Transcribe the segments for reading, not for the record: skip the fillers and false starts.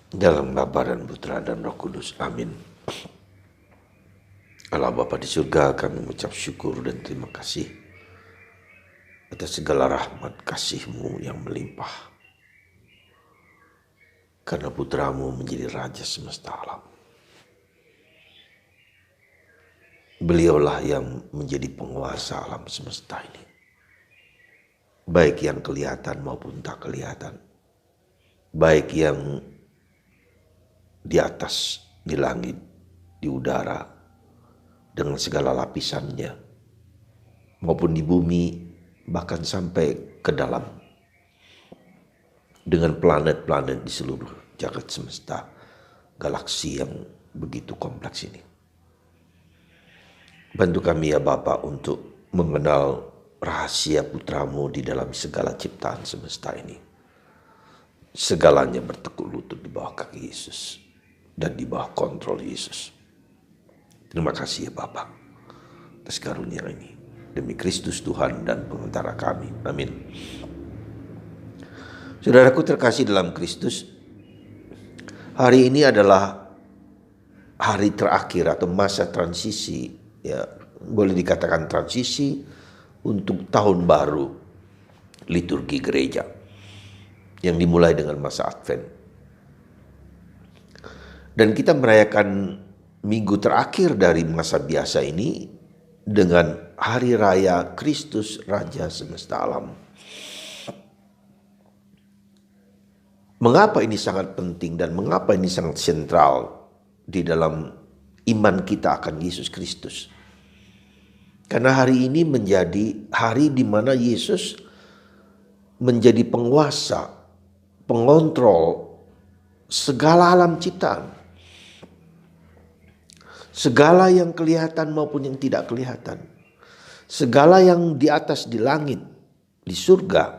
Dalam Bapa dan Putra dan Roh Kudus. Amin. Allah Bapa di surga, kami mengucap syukur dan terima kasih atas segala rahmat kasih-Mu yang melimpah. Karena Putra-Mu menjadi Raja semesta alam. Beliaulah yang menjadi penguasa alam semesta ini. Baik yang kelihatan maupun tak kelihatan. Baik yang di atas, di langit, di udara, dengan segala lapisannya, maupun di bumi, bahkan sampai ke dalam, dengan planet-planet di seluruh jagat semesta, galaksi yang begitu kompleks ini. Bantu kami ya Bapa untuk mengenal rahasia Putra-Mu di dalam segala ciptaan semesta ini. Segalanya bertekuk lutut di bawah kaki Yesus dan di bawah kontrol Yesus. Terima kasih ya Bapa atas karunia ini. Demi Kristus Tuhan dan pengantara kami. Amin. Saudaraku terkasih dalam Kristus, hari ini adalah hari terakhir atau masa transisi, ya boleh dikatakan transisi untuk tahun baru liturgi gereja yang dimulai dengan masa Advent. Dan kita merayakan minggu terakhir dari masa biasa ini dengan hari raya Kristus Raja semesta alam. Mengapa ini sangat penting dan mengapa ini sangat sentral di dalam iman kita akan Yesus Kristus? Karena hari ini menjadi hari di mana Yesus menjadi penguasa, pengontrol segala alam ciptaan. Segala yang kelihatan maupun yang tidak kelihatan. Segala yang di atas di langit, di surga,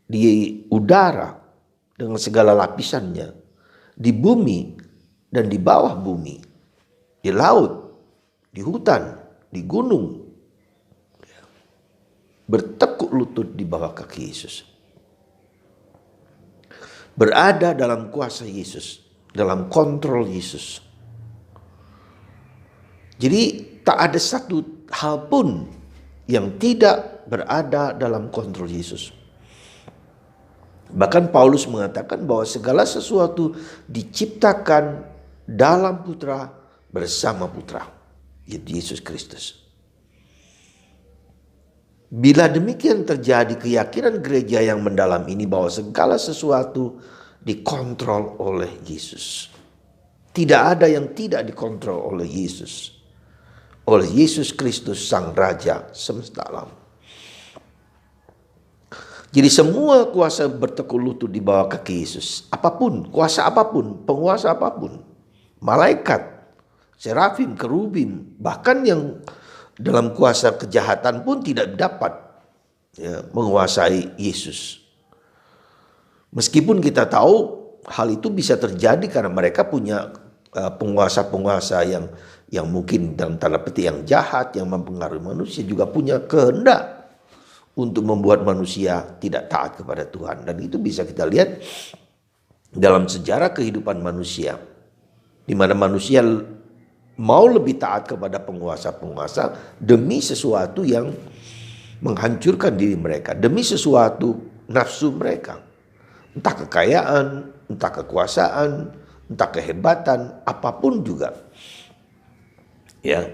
di udara dengan segala lapisannya, di bumi dan di bawah bumi, di laut, di hutan, di gunung, bertekuk lutut di bawah kaki Yesus. Berada dalam kuasa Yesus, dalam kontrol Yesus. Jadi tak ada satu hal pun yang tidak berada dalam kontrol Yesus. Bahkan Paulus mengatakan bahwa segala sesuatu diciptakan dalam Putra bersama Putra, yaitu Yesus Kristus. Bila demikian terjadi, keyakinan gereja yang mendalam ini bahwa segala sesuatu dikontrol oleh Yesus. Tidak ada yang tidak dikontrol oleh Yesus. Oleh Yesus Kristus Sang Raja semesta alam. Jadi semua kuasa bertekuk lutut di bawah kaki Yesus. Apapun, kuasa apapun, penguasa apapun. Malaikat, serafim, kerubim, bahkan yang dalam kuasa kejahatan pun tidak dapat menguasai Yesus. Meskipun kita tahu hal itu bisa terjadi karena mereka punya penguasa-penguasa yang mungkin dalam tanda petik yang jahat, yang mempengaruhi manusia, juga punya kehendak untuk membuat manusia tidak taat kepada Tuhan. Dan itu bisa kita lihat dalam sejarah kehidupan manusia, di mana manusia mau lebih taat kepada penguasa-penguasa demi sesuatu yang menghancurkan diri mereka, demi sesuatu nafsu mereka. Entah kekayaan, entah kekuasaan, entah kehebatan, apapun juga. Ya,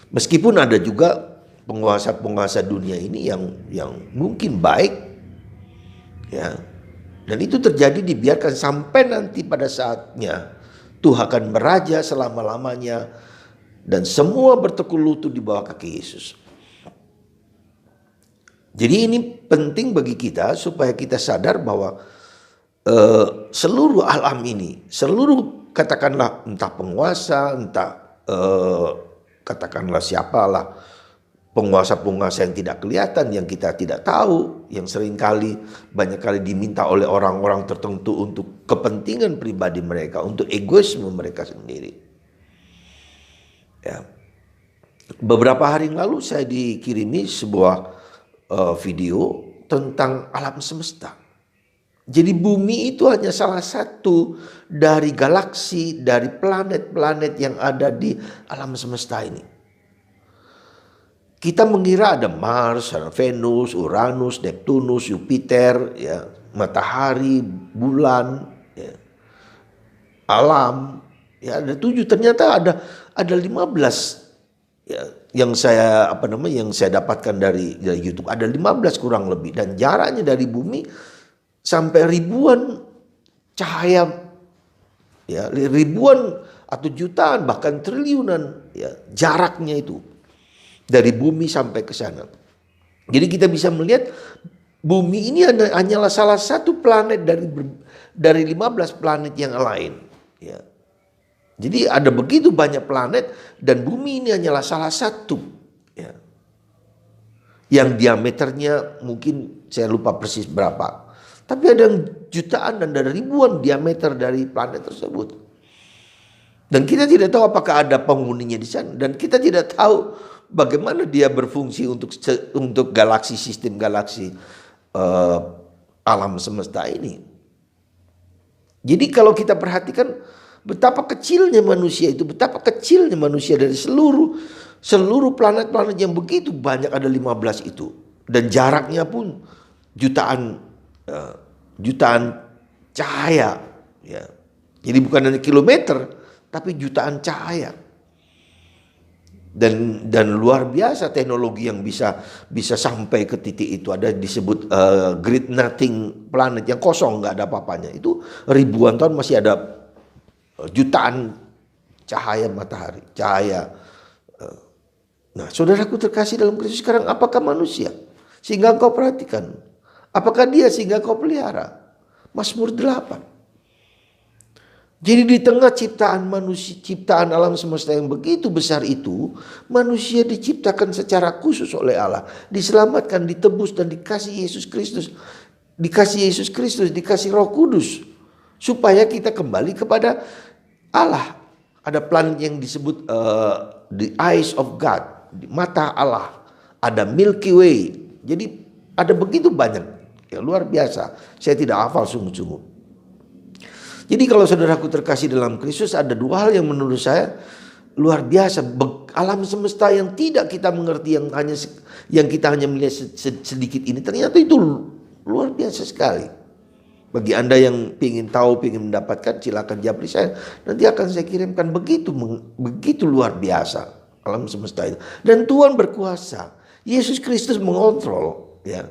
meskipun ada juga penguasa-penguasa dunia ini yang mungkin baik, ya, dan itu terjadi dibiarkan sampai nanti pada saatnya Tuhan akan meraja selama-lamanya dan semua bertekuk lutut di bawah kaki Yesus. Jadi ini penting bagi kita supaya kita sadar bahwa seluruh alam ini, seluruh katakanlah entah penguasa, entah katakanlah siapalah penguasa-penguasa yang tidak kelihatan, yang kita tidak tahu, yang seringkali banyak kali diminta oleh orang-orang tertentu untuk kepentingan pribadi mereka, untuk egoisme mereka sendiri. Ya. Beberapa hari yang lalu saya dikirimi sebuah video tentang alam semesta. Jadi bumi itu hanya salah satu dari galaksi, dari planet-planet yang ada di alam semesta ini. Kita mengira ada Mars, ada Venus, Uranus, Neptunus, Jupiter, ya, matahari, bulan, ya, alam, ya ada 7. Ternyata ada 15, ya, yang saya dapatkan dari YouTube. Ada 15 kurang lebih, dan jaraknya dari bumi sampai ribuan cahaya, ya, ribuan atau jutaan bahkan triliunan, ya, jaraknya itu dari bumi sampai ke sana. Jadi kita bisa melihat bumi ini hanyalah salah satu planet dari 15 planet yang lain, ya. Jadi ada begitu banyak planet dan bumi ini hanyalah salah satu, ya, yang diameternya mungkin saya lupa persis berapa. Tapi ada yang jutaan dan ada ribuan diameter dari planet tersebut. Dan kita tidak tahu apakah ada penghuninya di sana. Dan kita tidak tahu bagaimana dia berfungsi untuk galaksi, sistem galaksi alam semesta ini. Jadi kalau kita perhatikan betapa kecilnya manusia itu, betapa kecilnya manusia dari seluruh planet-planet yang begitu banyak, ada 15 itu. Dan jaraknya pun jutaan cahaya, ya. Jadi bukan hanya kilometer, tapi jutaan cahaya. Dan luar biasa teknologi yang bisa sampai ke titik itu. Ada disebut great nothing planet yang kosong, nggak ada apa-apanya. Itu ribuan tahun masih ada jutaan cahaya matahari, cahaya. Nah, saudaraku terkasih dalam Kristus, sekarang apakah manusia sehingga engkau perhatikan? Apakah dia sehingga kau pelihara? Mazmur 8. Jadi di tengah ciptaan manusia, ciptaan alam semesta yang begitu besar itu, manusia diciptakan secara khusus oleh Allah, diselamatkan, ditebus, dan dikasih Yesus Kristus, dikasih Roh Kudus, supaya kita kembali kepada Allah. Ada planet yang disebut the eyes of God, mata Allah. Ada Milky Way. Jadi ada begitu banyak, ya, luar biasa. Saya tidak hafal sungguh-sungguh. Jadi kalau saudaraku terkasih dalam Kristus, ada dua hal yang menurut saya luar biasa. Alam semesta yang tidak kita mengerti, yang kita hanya melihat sedikit ini, ternyata itu luar biasa sekali. Bagi Anda yang ingin tahu, ingin mendapatkan, silakan japri saya. Nanti akan saya kirimkan. Begitu luar biasa alam semesta itu. Dan Tuhan berkuasa. Yesus Kristus mengontrol, ya.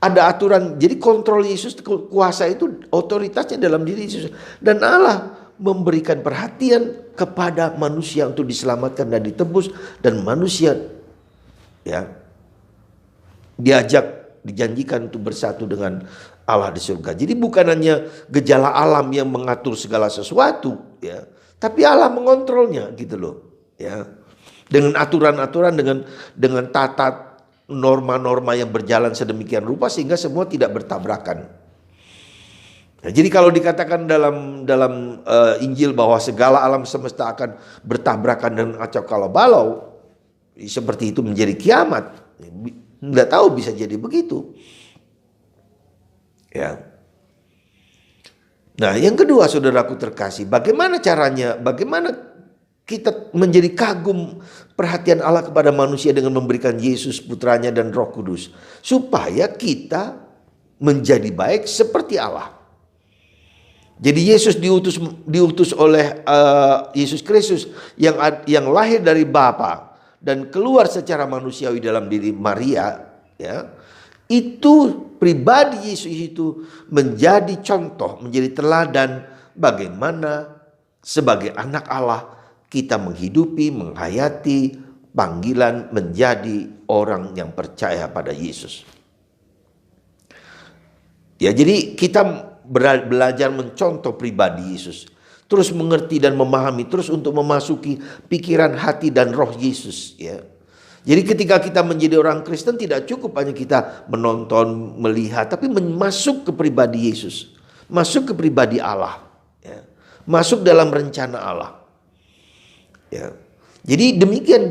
Ada aturan, jadi kontrol Yesus, kuasa itu otoritasnya dalam diri Yesus. Dan Allah memberikan perhatian kepada manusia untuk diselamatkan dan ditebus. Dan manusia, ya, dijanjikan untuk bersatu dengan Allah di surga. Jadi bukan hanya gejala alam yang mengatur segala sesuatu, ya, tapi Allah mengontrolnya, gitu loh, ya. Dengan aturan-aturan, dengan tata norma-norma yang berjalan sedemikian rupa sehingga semua tidak bertabrakan. Nah, jadi kalau dikatakan dalam Injil bahwa segala alam semesta akan bertabrakan dan acau kalau balau, seperti itu menjadi kiamat. Nggak tahu, bisa jadi begitu. Ya. Nah, yang kedua, saudaraku terkasih, bagaimana caranya? Bagaimana kita menjadi kagum perhatian Allah kepada manusia dengan memberikan Yesus putranya dan Roh Kudus, supaya kita menjadi baik seperti Allah. Jadi Yesus diutus oleh Yesus Kristus yang lahir dari Bapa dan keluar secara manusiawi dalam diri Maria, ya. Itu pribadi Yesus itu menjadi contoh, menjadi teladan bagaimana sebagai anak Allah kita menghidupi, menghayati panggilan menjadi orang yang percaya pada Yesus. Ya, jadi kita belajar mencontoh pribadi Yesus, terus mengerti dan memahami, terus untuk memasuki pikiran, hati, dan roh Yesus, ya. Jadi ketika kita menjadi orang Kristen, tidak cukup hanya kita menonton, melihat, tapi masuk ke pribadi Yesus, masuk ke pribadi Allah, ya. Masuk dalam rencana Allah. Ya. Jadi demikian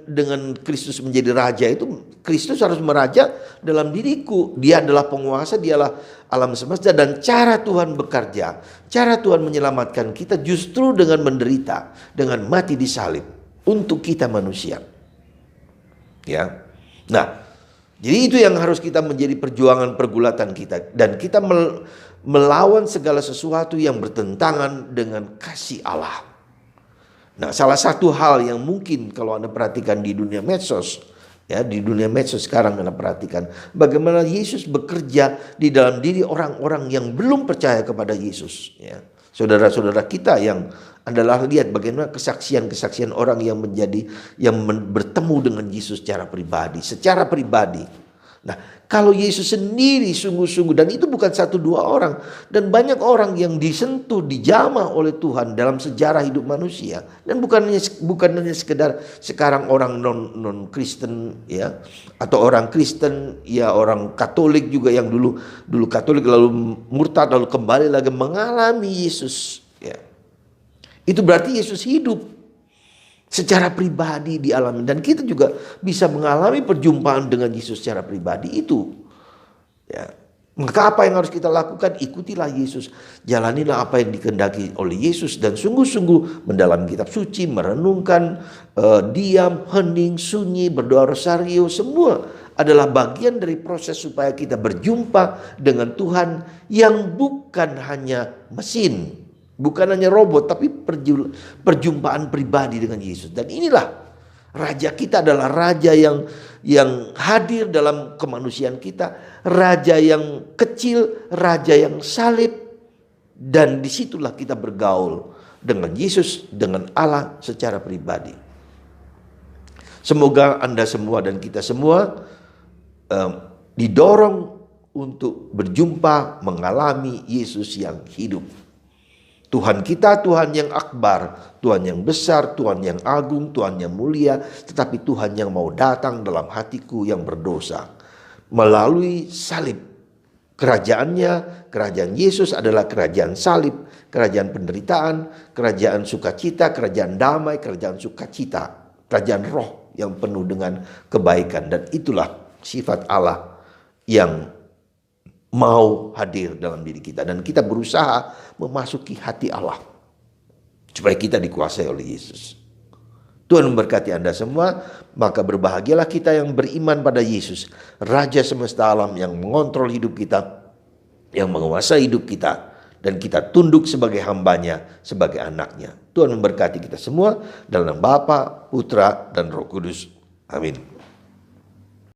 dengan Kristus menjadi raja itu, Kristus harus meraja dalam diriku. Dia adalah penguasa, dialah alam semesta, dan cara Tuhan bekerja, cara Tuhan menyelamatkan kita justru dengan menderita, dengan mati di salib untuk kita manusia. Ya. Nah, jadi itu yang harus kita menjadi perjuangan pergulatan kita, dan kita melawan segala sesuatu yang bertentangan dengan kasih Allah. Nah, salah satu hal yang mungkin kalau Anda perhatikan di dunia medsos, ya, di dunia medsos sekarang Anda perhatikan bagaimana Yesus bekerja di dalam diri orang-orang yang belum percaya kepada Yesus, ya. Saudara-saudara kita yang Anda lihat bagaimana kesaksian-kesaksian orang yang bertemu dengan Yesus secara pribadi. Nah, kalau Yesus sendiri sungguh-sungguh, dan itu bukan 1-2 orang, dan banyak orang yang disentuh, dijamah oleh Tuhan dalam sejarah hidup manusia, dan bukan hanya sekedar sekarang orang non Kristen, ya, atau orang Kristen, ya, orang Katolik juga yang dulu Katolik lalu murtad lalu kembali lagi mengalami Yesus, ya. Itu berarti Yesus hidup secara pribadi di alam, dan kita juga bisa mengalami perjumpaan dengan Yesus secara pribadi itu. Ya. Maka apa yang harus kita lakukan? Ikutilah Yesus, jalanilah apa yang dikehendaki oleh Yesus, dan sungguh-sungguh mendalami kitab suci, merenungkan, diam, hening, sunyi, berdoa rosario, semua adalah bagian dari proses supaya kita berjumpa dengan Tuhan yang bukan hanya mesin, bukan hanya robot, tapi perjumpaan pribadi dengan Yesus. Dan inilah raja kita, adalah raja yang hadir dalam kemanusiaan kita, raja yang kecil, raja yang salib, dan disitulah kita bergaul dengan Yesus, dengan Allah secara pribadi. Semoga Anda semua dan kita semua didorong untuk berjumpa, mengalami Yesus yang hidup. Tuhan kita Tuhan yang akbar, Tuhan yang besar, Tuhan yang agung, Tuhan yang mulia, tetapi Tuhan yang mau datang dalam hatiku yang berdosa. Melalui salib, kerajaannya, kerajaan Yesus adalah kerajaan salib, kerajaan penderitaan, kerajaan sukacita, kerajaan damai, kerajaan sukacita, kerajaan roh yang penuh dengan kebaikan. Dan itulah sifat Allah yang mau hadir dalam diri kita, dan kita berusaha memasuki hati Allah supaya kita dikuasai oleh Yesus. Tuhan memberkati Anda semua. Maka berbahagialah kita yang beriman pada Yesus, Raja semesta alam yang mengontrol hidup kita, yang menguasai hidup kita, dan kita tunduk sebagai hambanya, sebagai anaknya. Tuhan memberkati kita semua dalam nama Bapa, Putra, dan Roh Kudus. Amin.